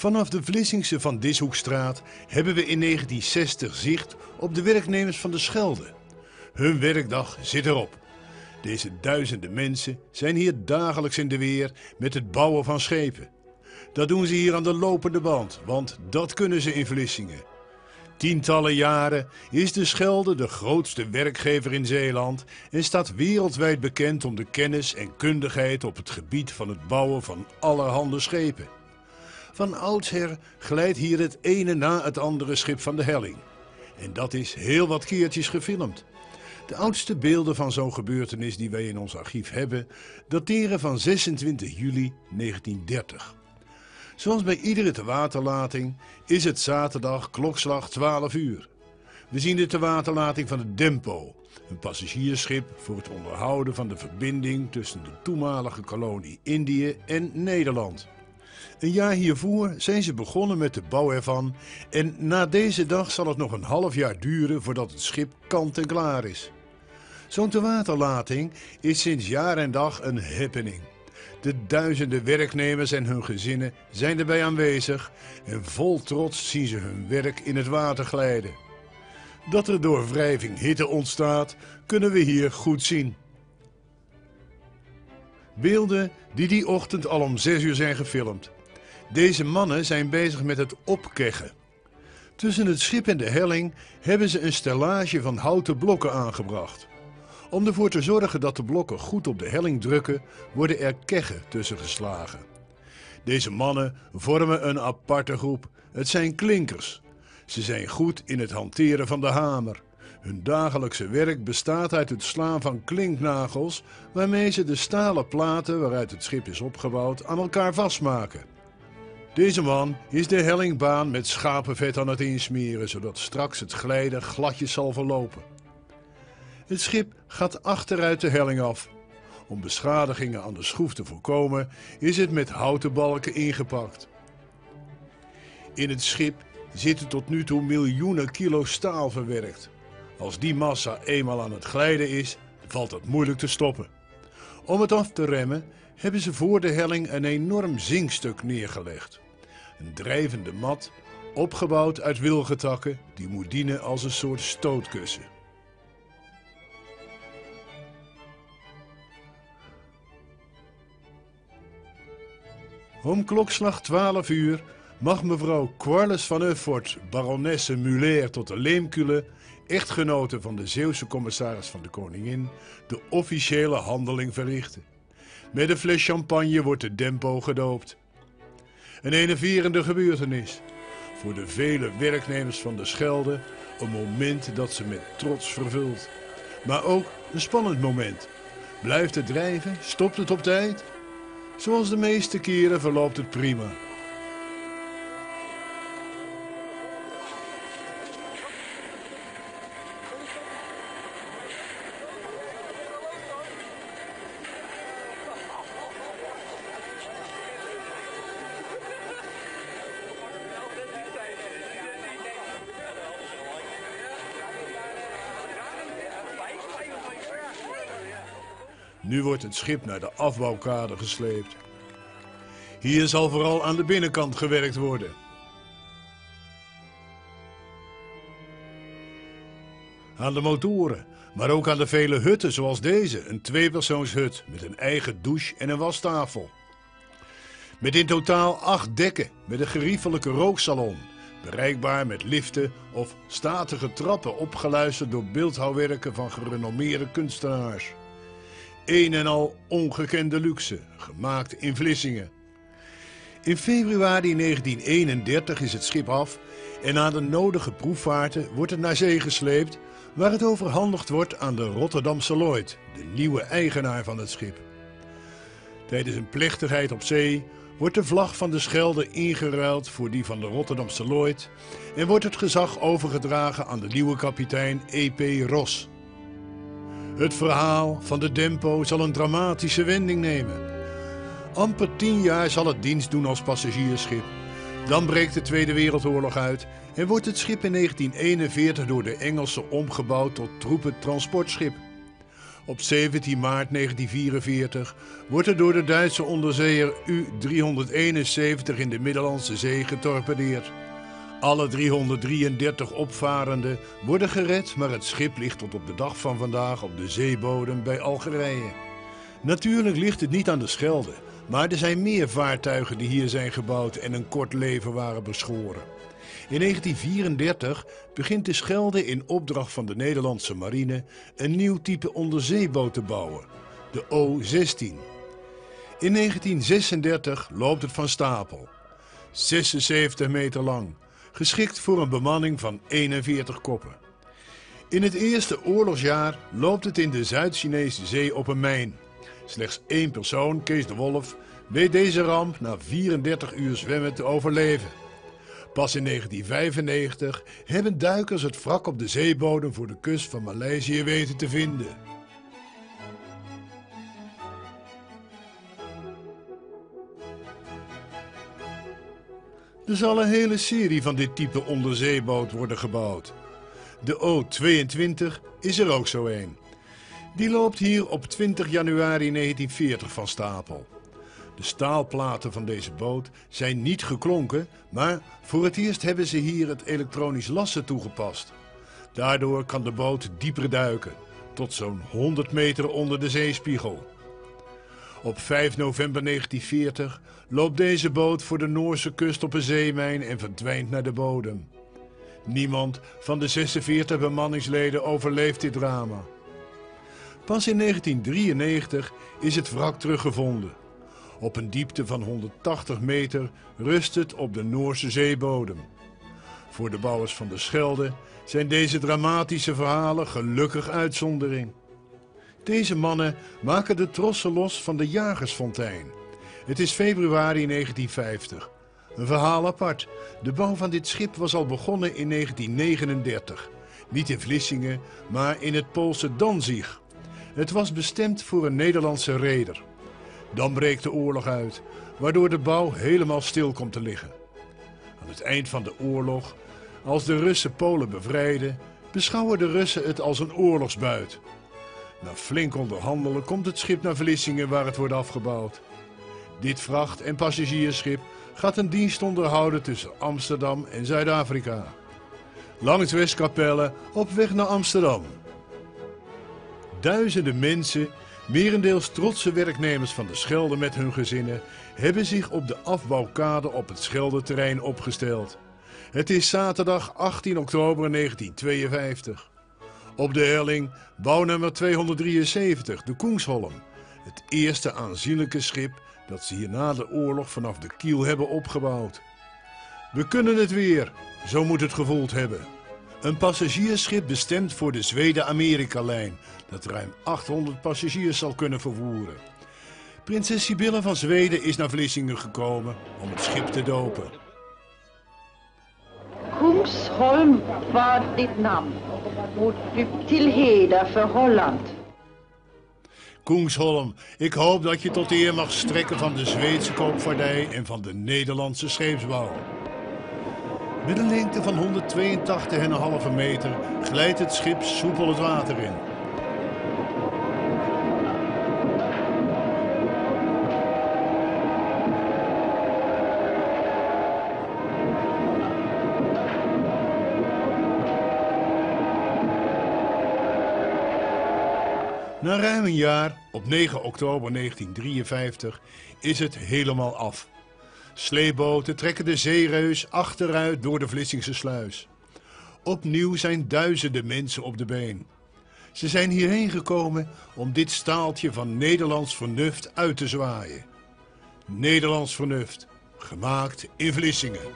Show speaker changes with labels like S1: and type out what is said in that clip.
S1: Vanaf de Vlissingse Van Dishoekstraat hebben we in 1960 zicht op de werknemers van de Schelde. Hun werkdag zit erop. Deze duizenden mensen zijn hier dagelijks in de weer met het bouwen van schepen. Dat doen ze hier aan de lopende band, want dat kunnen ze in Vlissingen. Tientallen jaren is de Schelde de grootste werkgever in Zeeland en staat wereldwijd bekend om de kennis en kundigheid op het gebied van het bouwen van allerhande schepen. Van oudsher glijdt hier het ene na het andere schip van de helling. En dat is heel wat keertjes gefilmd. De oudste beelden van zo'n gebeurtenis die wij in ons archief hebben, dateren van 26 juli 1930. Zoals bij iedere tewaterlating is het zaterdag klokslag 12 uur. We zien de tewaterlating van het Dempo, een passagiersschip voor het onderhouden van de verbinding tussen de toenmalige kolonie Indië en Nederland. Een jaar hiervoor zijn ze begonnen met de bouw ervan en na deze dag zal het nog een half jaar duren voordat het schip kant en klaar is. Zo'n tewaterlating is sinds jaar en dag een happening. De duizenden werknemers en hun gezinnen zijn erbij aanwezig en vol trots zien ze hun werk in het water glijden. Dat er door wrijving hitte ontstaat, kunnen we hier goed zien. Beelden die ochtend al om 6 uur zijn gefilmd. Deze mannen zijn bezig met het opkeggen. Tussen het schip en de helling hebben ze een stellage van houten blokken aangebracht. Om ervoor te zorgen dat de blokken goed op de helling drukken, worden er keggen tussen geslagen. Deze mannen vormen een aparte groep. Het zijn klinkers. Ze zijn goed in het hanteren van de hamer. Hun dagelijkse werk bestaat uit het slaan van klinknagels, waarmee ze de stalen platen waaruit het schip is opgebouwd aan elkaar vastmaken. Deze man is de hellingbaan met schapenvet aan het insmeren, zodat straks het glijden gladjes zal verlopen. Het schip gaat achteruit de helling af. Om beschadigingen aan de schroef te voorkomen is het met houten balken ingepakt. In het schip zitten tot nu toe miljoenen kilo staal verwerkt. Als die massa eenmaal aan het glijden is, valt het moeilijk te stoppen. Om het af te remmen hebben ze voor de helling een enorm zinkstuk neergelegd. Een drijvende mat, opgebouwd uit wilgentakken, die moet dienen als een soort stootkussen. Om klokslag 12 uur mag mevrouw Quarles van Uffort, baronesse Muller tot de Leemkule, echtgenote van de Zeeuwse commissaris van de koningin, de officiële handeling verrichten. Met een fles champagne wordt de Dempo gedoopt. Een enerverende gebeurtenis. Voor de vele werknemers van de Schelde een moment dat ze met trots vervult. Maar ook een spannend moment. Blijft het drijven? Stopt het op tijd? Zoals de meeste keren verloopt het prima. Nu wordt het schip naar de afbouwkade gesleept. Hier zal vooral aan de binnenkant gewerkt worden. Aan de motoren, maar ook aan de vele hutten zoals deze, een tweepersoonshut met een eigen douche en een wastafel. Met in totaal 8 dekken met een geriefelijke rooksalon, bereikbaar met liften of statige trappen opgeluisterd door beeldhouwwerken van gerenommeerde kunstenaars. Een en al ongekende luxe, gemaakt in Vlissingen. In februari 1931 is het schip af en na de nodige proefvaarten wordt het naar zee gesleept, waar het overhandigd wordt aan de Rotterdamse Lloyd, de nieuwe eigenaar van het schip. Tijdens een plechtigheid op zee wordt de vlag van de Schelde ingeruild voor die van de Rotterdamse Lloyd en wordt het gezag overgedragen aan de nieuwe kapitein E.P. Ros. Het verhaal van de Dempo zal een dramatische wending nemen. Amper 10 jaar zal het dienst doen als passagiersschip. Dan breekt de Tweede Wereldoorlog uit en wordt het schip in 1941 door de Engelsen omgebouwd tot troepentransportschip. Op 17 maart 1944 wordt er door de Duitse onderzeeër U-371 in de Middellandse Zee getorpedeerd. Alle 333 opvarenden worden gered, maar het schip ligt tot op de dag van vandaag op de zeebodem bij Algerije. Natuurlijk ligt het niet aan de Schelde, maar er zijn meer vaartuigen die hier zijn gebouwd en een kort leven waren beschoren. In 1934 begint de Schelde in opdracht van de Nederlandse marine een nieuw type onderzeeboot te bouwen, de O-16. In 1936 loopt het van stapel. 76 meter lang, geschikt voor een bemanning van 41 koppen. In het eerste oorlogsjaar loopt het in de Zuid-Chinese Zee op een mijn. Slechts één persoon, Kees de Wolf, weet deze ramp na 34 uur zwemmen te overleven. Pas in 1995 hebben duikers het wrak op de zeebodem voor de kust van Maleisië weten te vinden. Er zal een hele serie van dit type onderzeeboot worden gebouwd. De O-22 is er ook zo een. Die loopt hier op 20 januari 1940 van stapel. De staalplaten van deze boot zijn niet geklonken, maar voor het eerst hebben ze hier het elektronisch lassen toegepast. Daardoor kan de boot dieper duiken, tot zo'n 100 meter onder de zeespiegel. Op 5 november 1940 loopt deze boot voor de Noorse kust op een zeemijn en verdwijnt naar de bodem. Niemand van de 46 bemanningsleden overleeft dit drama. Pas in 1993 is het wrak teruggevonden. Op een diepte van 180 meter rust het op de Noorse zeebodem. Voor de bouwers van de Schelde zijn deze dramatische verhalen gelukkig uitzondering. Deze mannen maken de trossen los van de Jagersfontein. Het is februari 1950. Een verhaal apart. De bouw van dit schip was al begonnen in 1939. Niet in Vlissingen, maar in het Poolse Danzig. Het was bestemd voor een Nederlandse reder. Dan breekt de oorlog uit, waardoor de bouw helemaal stil komt te liggen. Aan het eind van de oorlog, als de Russen Polen bevrijden, beschouwen de Russen het als een oorlogsbuit. Na flink onderhandelen komt het schip naar Vlissingen waar het wordt afgebouwd. Dit vracht- en passagiersschip gaat een dienst onderhouden tussen Amsterdam en Zuid-Afrika. Langs Westkapelle op weg naar Amsterdam. Duizenden mensen, merendeels trotse werknemers van de Schelde met hun gezinnen, hebben zich op de afbouwkade op het Scheldeterrein opgesteld. Het is zaterdag 18 oktober 1952. Op de helling bouwnummer 273, de Kungsholm. Het eerste aanzienlijke schip dat ze hier na de oorlog vanaf de kiel hebben opgebouwd. We kunnen het weer, zo moet het gevoeld hebben. Een passagiersschip bestemd voor de Zweden-Amerika-lijn, dat ruim 800 passagiers zal kunnen vervoeren. Prinses Sibylle van Zweden is naar Vlissingen gekomen om het schip te dopen.
S2: Kungsholm var ditt namn, och du till heder för Holland.
S1: Kungsholm, ik hoop dat je tot eer mag strekken van de Zweedse koopvaardij en van de Nederlandse scheepsbouw. Met een lengte van 182,5 meter glijdt het schip soepel het water in. Na ruim een jaar, op 9 oktober 1953, is het helemaal af. Sleepboten trekken de zeereus achteruit door de Vlissingse sluis. Opnieuw zijn duizenden mensen op de been. Ze zijn hierheen gekomen om dit staaltje van Nederlands vernuft uit te zwaaien. Nederlands vernuft, gemaakt in Vlissingen.